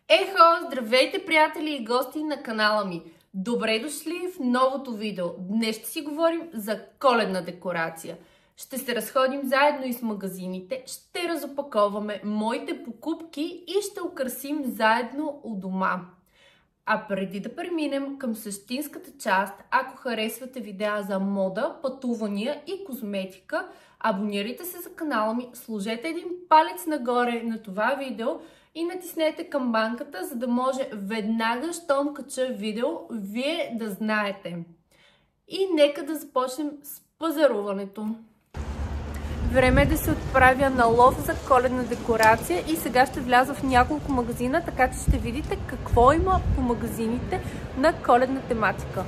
Ехо, здравейте, приятели и гости на канала ми! Добре дошли в новото видео. Днес ще си говорим за коледна декорация. Ще се разходим заедно из магазините, ще разопаковаме моите покупки и ще украсим заедно у дома. А преди да преминем към същинската част, ако харесвате видеа за мода, пътувания и козметика, абонирайте се за канала ми, сложете един палец нагоре на това видео и натиснете камбанката, за да може веднага, щом кача видео, вие да знаете. И нека да започнем с пазаруването. Време е да се отправя на лов за коледна декорация и сега ще вляза в няколко магазина, така че ще видите какво има по магазините на коледна тематика.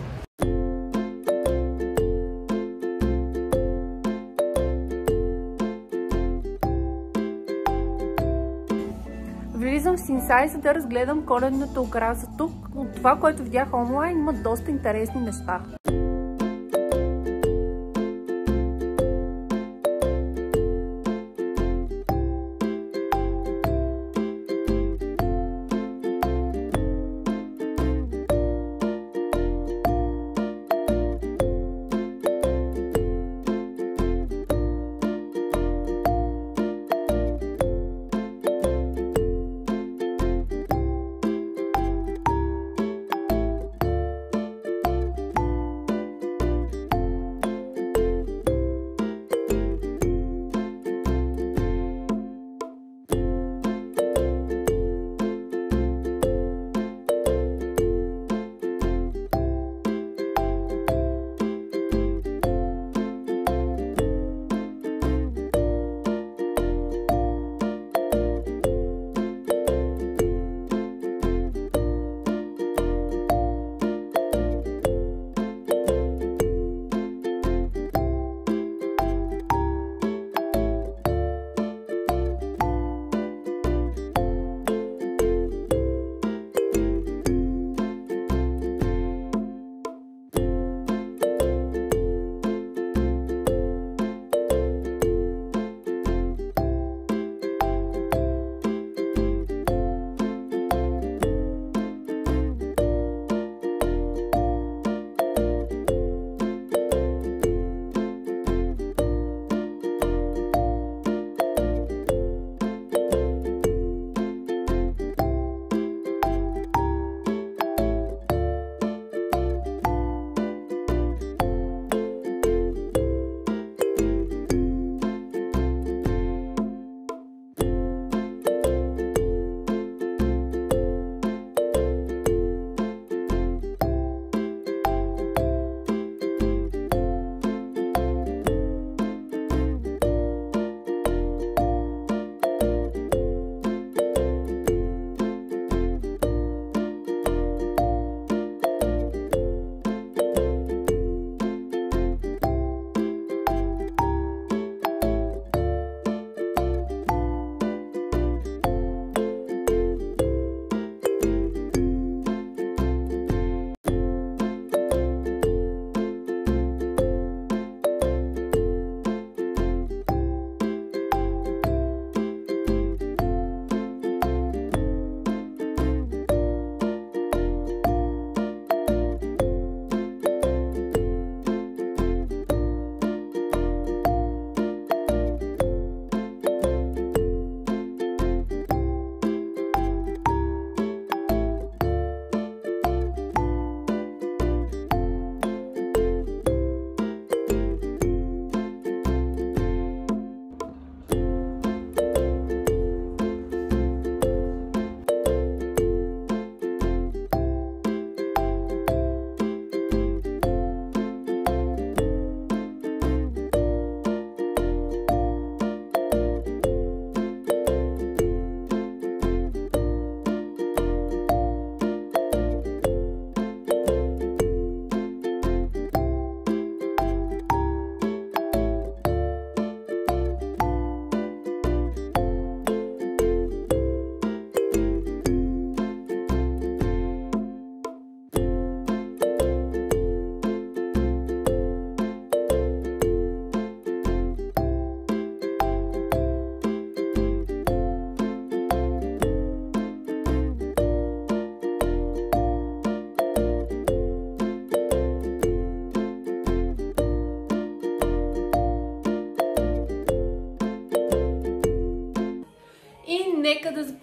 Влизам в Синсай, за да разгледам коледната украса. Тук от това, което видях онлайн, има доста интересни неща.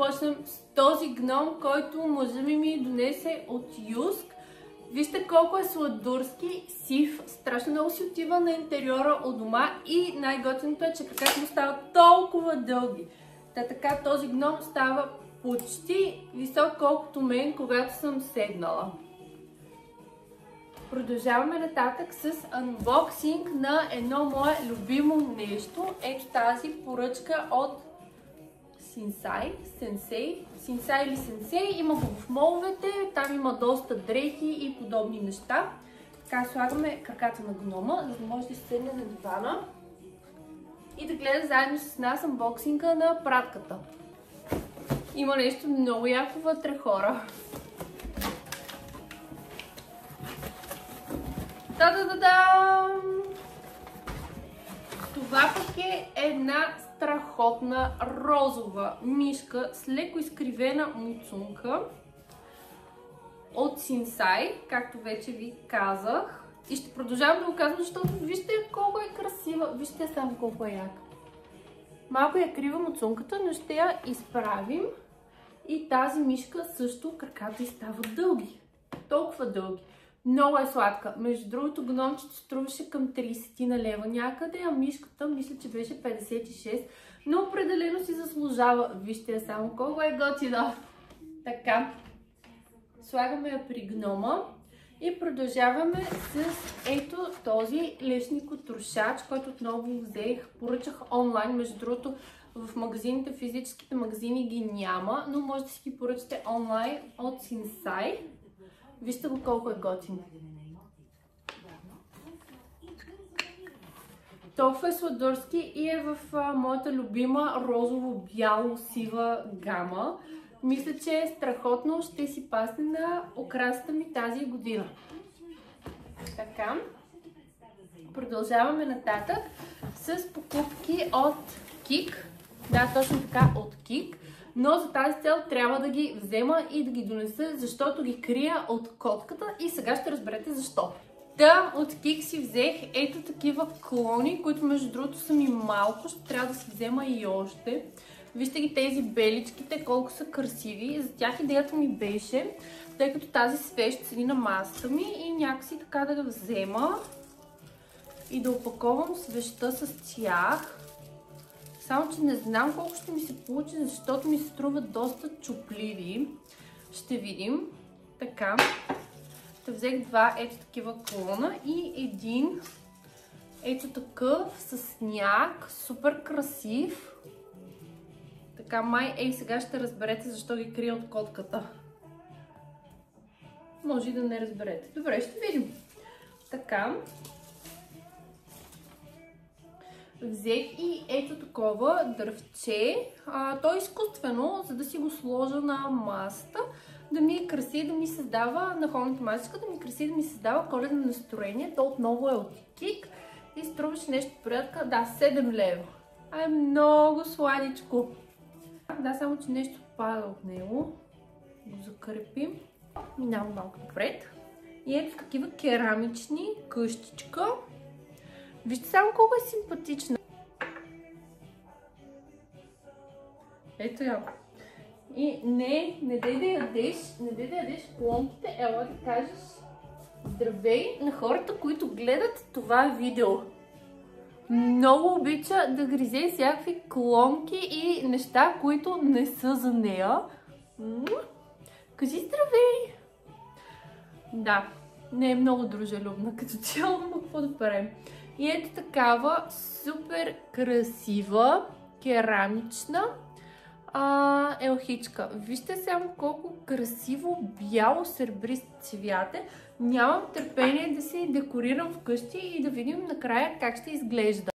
започнем с този гном, който мъжа ми донесе от Юск. Вижте колко е сладурски, сив, страшно много си отива на интериора от дома и най-готиното е, че краката му стават толкова дълги. Така този гном става почти висок колкото мен, когато съм седнала. Продължаваме нататък с анбоксинг на едно мое любимо нещо. Ето тази поръчка от Синсай или Сенсей. Има го в моловете, там има доста дрехи и подобни неща. Така слагаме краката на гнома, за да може да седне на дивана и да гледа заедно с нас анбоксинга на пратката. Има нещо много яко вътре, хора. Та-да-да-дам! Това пък е една страхотна розова мишка с леко изкривена муцунка от Синсай, както вече ви казах. И ще продължавам да го казвам, защото вижте колко е красива. Вижте само колко е яка. Малко я крива муцунката, но ще я изправим. И тази мишка също краката й стават дълги. Толкова дълги. Много е сладка. Между другото, гномчето струваше към 30 на лева някъде, а мишката мисля, че беше 56. Но определено си заслужава. Вижте я само колко е готина. Така. Слагаме я при гнома и продължаваме с ето този лешникотрошач, който отново взех. Поръчах онлайн. Между другото, в магазините, физическите магазини ги няма, но може да си ги поръчате онлайн от Синсай. Вижте го колко е готин. Толкова е сладурски и е в моята любима розово-бяло-сива гама. Мисля, че е страхотно, ще си пасне на украсата ми тази година. Така. Продължаваме нататък с покупки от Кик. Да, точно така, от Кик. Но за тази цел трябва да ги взема и да ги донеса, защото ги крия от котката и сега ще разберете защо. Да, от Кик си взех ето такива клони, които между другото са ми малко, ще трябва да си взема и още. Вижте ги тези беличките, колко са красиви. За тях идеята ми беше, тъй като тази свещ седи на масата ми и някакси така да я взема и да опаковам свещта с тях. Само, че не знам колко ще ми се получи, защото ми се струват доста чупливи. Ще видим. Така. Ще взех два ето такива клона и един ето такъв с сняг. Супер красив. Така, май, сега ще разберете защо ги крия от котката. Може и да не разберете. Добре, ще видим. Така. Взех и ето такова дървче. То е изкуствено, за да си го сложа на масата, да ми е краси, да ми създава на холната масичка, да ми краси, да ми създава коледно настроение. То отново е от Кик и струваше нещо порядка, да, 7 лева. Е много сладичко. Да, само че нещо пада от него. Го закрепим. Минавам малко напред. И ето такива керамични къщичка. Вижте само колко е симпатична. Ето я. И не дай да ядеш клонките, ела да кажеш здравей на хората, които гледат това видео. Много обича да гризе всякакви клонки и неща, които не са за нея. Кажи здравей! Да, не е много дружелюбна като цяло, но какво да правим. И ето такава супер красива керамична елхичка. Вижте само колко красиво бяло-сребрист цвят е. Нямам търпение да си декорирам вкъщи и да видим накрая как ще изглежда.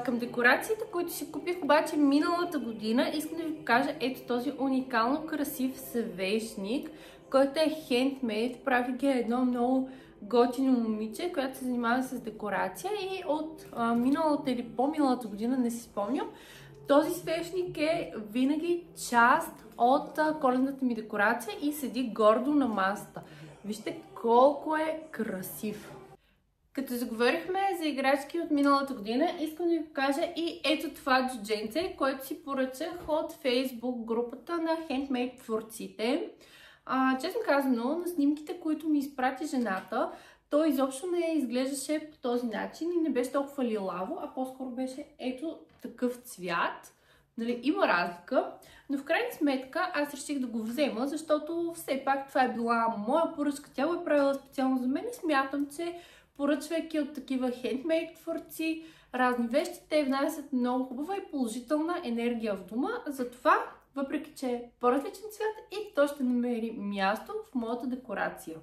Към декорациите, които си купих обаче миналата година, искам да ви покажа ето този уникално красив свещник, който е хендмейд. Прави ги едно много готино момиче, която се занимава с декорация и от миналата или по-миналата година, не си спомням, този свещник е винаги част от коледната ми декорация и седи гордо на масата. Вижте колко е красив. Като заговорихме за играчки от миналата година, искам да ви покажа и ето това джудженце, което си поръчах от Facebook групата на Handmade творците. Честно казано, на снимките, които ми изпрати жената, то изобщо не изглеждаше по този начин и не беше толкова лилаво, а по-скоро беше ето такъв цвят. Нали, има разлика, но в крайна сметка аз реших да го взема, защото все пак това е била моя поръчка, тя го е правила специално за мен и смятам, че поръчвайки от такива хендмейд творци разни вещи, те внасят много хубава и положителна енергия в дома. Затова, въпреки че е по-различен цвят, и то ще намери място в моята декорация.